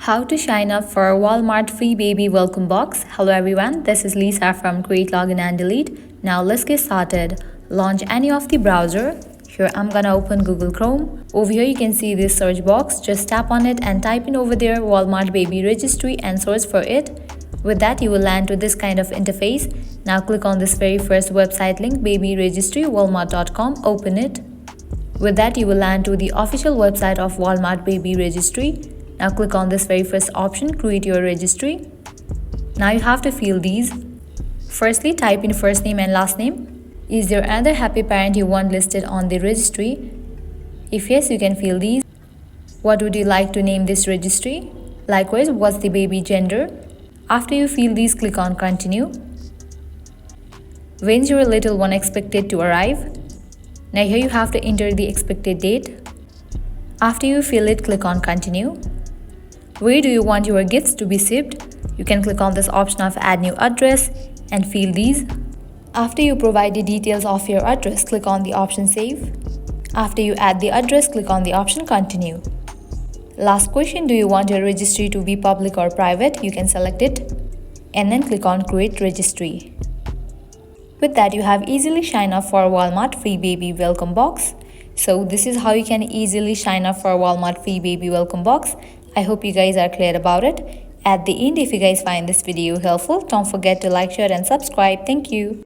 How to sign up for Walmart free baby welcome box. Hello everyone, this is Lisa from Create, Login and Delete. Now let's get started. Launch any of the browser. Here I'm gonna open Google Chrome. Over here you can see this search box. Just tap on it and type in over there Walmart baby registry and search for it. With that you will land to this kind of interface. Now click on this very first website link, baby registry walmart.com. Open it. With that you will land to the official website of Walmart baby registry. Now click on this very first option, create your registry. Now you have to fill these. Firstly, type in first name and last name. Is there another happy parent you want listed on the registry? If yes, you can fill these. What would you like to name this registry? Likewise, what's the baby gender? After you fill these, click on continue. When's your little one expected to arrive? Now here you have to enter the expected date. After you fill it, click on continue. Where do you want your gifts to be shipped? You can click on this option of add new address and fill these. After you provide the details of your address, click on the option save. After you add the address, click on the option continue. Last question, do you want your registry to be public or private? You can select it and then click on create registry. With that, you have easily signed up for Walmart free baby welcome box. So this is how you can easily sign up for Walmart free baby welcome box. I hope you guys are clear about it. At the end, if you guys find this video helpful, don't forget to like, share and subscribe. Thank you.